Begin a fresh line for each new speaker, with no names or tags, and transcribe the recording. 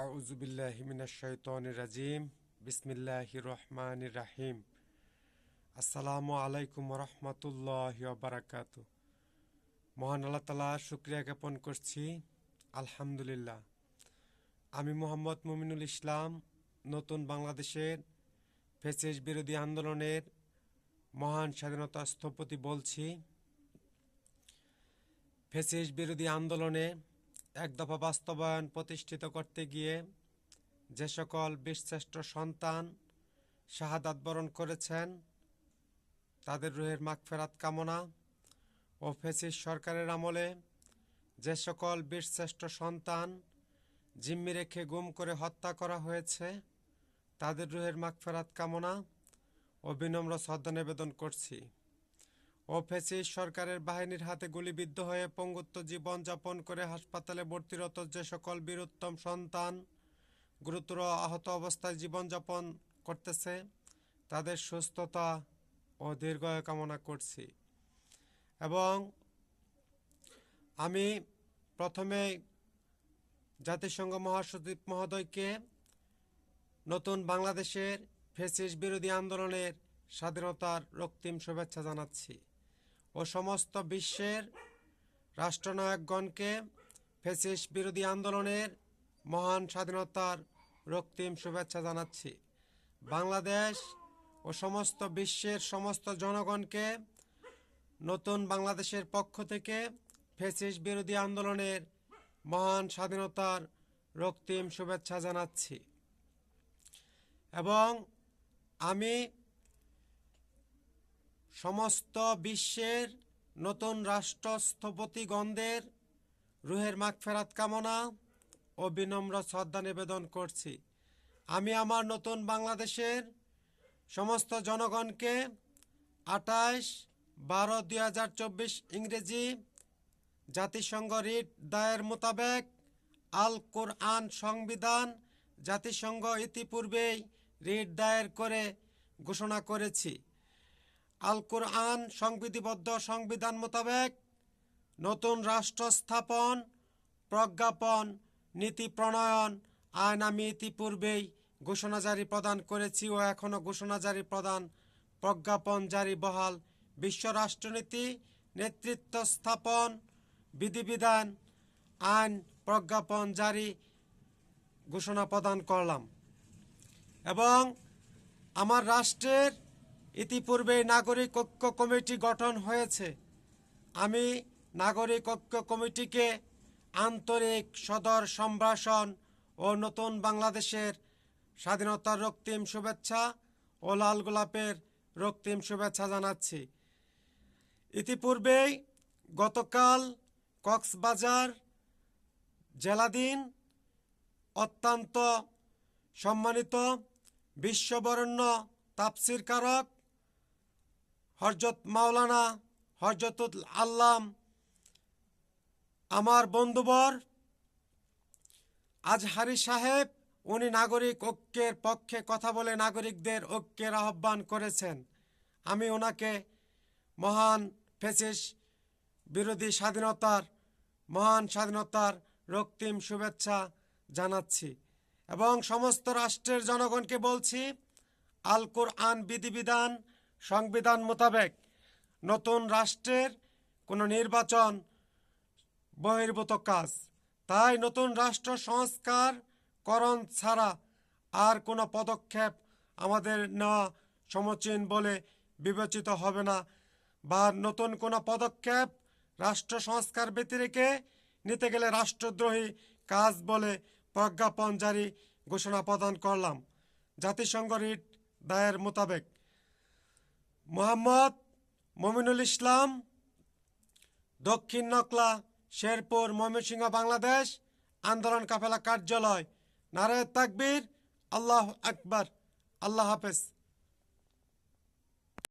আউযু বিল্লাহি মিনাশ শাইতানির রাজিম। বিসমিল্লাহির রহমানির রহিম। আসসালামু আলাইকুম ওয়া রাহমাতুল্লাহি ওয়া বারাকাতুহু। মহান আল্লাহ তাআলার শুকরিয়া জ্ঞাপন করছি, আলহামদুলিল্লাহ। আমি মোহাম্মদ মুমিনুল ইসলাম নতুন বাংলাদেশের ফ্যাসিস্ট বিরোধী আন্দোলনের মহান স্বাধীনতা স্থপতি বলছি। ফ্যাসিস্ট বিরোধী আন্দোলনে এক দফা বাস্তবায়ন প্রতিষ্ঠিত করতে গিয়ে যে সকল বীরশ্রেষ্ঠ সন্তান শাহাদাত বরণ করেছেন তাদের রুহের মাগফিরাত কামনা ও ফ্যাসিস্ট সরকারের আমলে যে সকল বীরশ্রেষ্ঠ সন্তান জিম্মি রেখে গুম করে হত্যা করা হয়েছে তাদের রুহের মাগফিরাত কামনা ও বিনম্র শ্রদ্ধা নিবেদন করছি। ও ফ্যাসিস্ট সরকারের বাহিনীর হাতে গুলিবিদ্ধ হয়ে পঙ্গুত্ব জীবনযাপন করে হাসপাতালে ভর্তিরত যে সকল বীরোত্তম সন্তান গুরুতর আহত অবস্থায় জীবনযাপন করতেছে তাদের সুস্থতা ও দীর্ঘায়ু কামনা করছি। এবং আমি প্রথমে জাতিসংঘ মহাসচিব মহোদয়কে নতুন বাংলাদেশের ফ্যাসিস্ট বিরোধী আন্দোলনের স্বাধীনতার রক্তিম শুভেচ্ছা জানাচ্ছি ও সমস্ত বিশ্বের রাষ্ট্রনায়কগণকে ফ্যাসিস্ট বিরোধী আন্দোলনের মহান স্বাধীনতার রক্তিম শুভেচ্ছা জানাচ্ছি। বাংলাদেশ ও সমস্ত বিশ্বের সমস্ত জনগণকে নতুন বাংলাদেশের পক্ষ থেকে ফ্যাসিস্ট বিরোধী আন্দোলনের মহান স্বাধীনতার রক্তিম শুভেচ্ছা জানাচ্ছি। এবং আমি সমস্ত বিশ্বের নতুন রাষ্ট্রস্থপতিগণদের রুহের মাগফিরাত কামনা ও বিনম্র শ্রদ্ধা নিবেদন করছি। আমি আমার নতুন বাংলাদেশের সমস্ত জনগণকে 28/12/2024 ইংরেজি জাতিসংঘ রিট দায়ের মোতাবেক আল কোরআন সংবিধান জাতিসংঘ ইতিপূর্বেই রিট দায়ের করে ঘোষণা করেছি। আল কোরআন সংবিধিবদ্ধ সংবিধান মোতাবেক নতুন রাষ্ট্র স্থাপন, প্রজ্ঞাপন, নীতি প্রণয়ন আইন আমি ইতিপূর্বেই ঘোষণা জারি প্রদান করেছি ও এখনও ঘোষণা জারি প্রদান, প্রজ্ঞাপন জারি বহাল। বিশ্ব রাষ্ট্রনীতি, নেতৃত্ব স্থাপন, বিধিবিধান, আইন, প্রজ্ঞাপন জারি ঘোষণা প্রদান করলাম। এবং আমার রাষ্ট্রের ইতিপূর্বেই নাগরিক ঐক্য কমিটি গঠন হয়েছে। আমি নাগরিক ঐক্য কমিটিকে আন্তরিক সদর সম্ভাষণ ও নতুন বাংলাদেশের স্বাধীনতার রক্তিম শুভেচ্ছা ও লাল গোলাপের রক্তিম শুভেচ্ছা জানাচ্ছি। ইতিপূর্বেই গতকাল কক্সবাজার জেলাধীন অত্যন্ত সম্মানিত বিশ্ববরেণ্য তাফসিরকারক হযরত মাওলানা হযরতুল আল্লাম আমার বন্ধুবর আজহারি সাহেব, উনি নাগরিক ঐক্যের পক্ষে কথা বলে নাগরিকদের ঐক্যের আহ্বান করেছেন। আমি ওনাকে মহান ফ্যাসিস্ট বিরোধী মহান স্বাধীনতার রক্তিম শুভেচ্ছা জানাচ্ছি। এবং সমস্ত রাষ্ট্রের জনগণকে বলছি, আল কোরআন বিধিবিধান সংবিধান মোতাবেক নতুন রাষ্ট্রের কোনো নির্বাচন বহির্ভূত কাজ, তাই নতুন রাষ্ট্র সংস্কারকরণ ছাড়া আর কোনো পদক্ষেপ আমাদের নেওয়া সমীচীন বলে বিবেচিত হবে না, বা নতুন কোনো পদক্ষেপ রাষ্ট্র সংস্কার ব্যতিরেকে নিতে গেলে রাষ্ট্রদ্রোহী কাজ বলে প্রজ্ঞাপন জারি ঘোষণা প্রদান করলাম। জাতিসংঘ রিট দায়ের মোতাবেক মোহাম্মদ মুমিনুল ইসলাম, দক্ষিণ নকলা, শেরপুর, ময়মনসিংহ, বাংলাদেশ। আন্দোলন কাফেলা কার্যালয়। নারায়ে তাকবীর, আল্লাহু আকবার। আল্লাহ হাফেজ।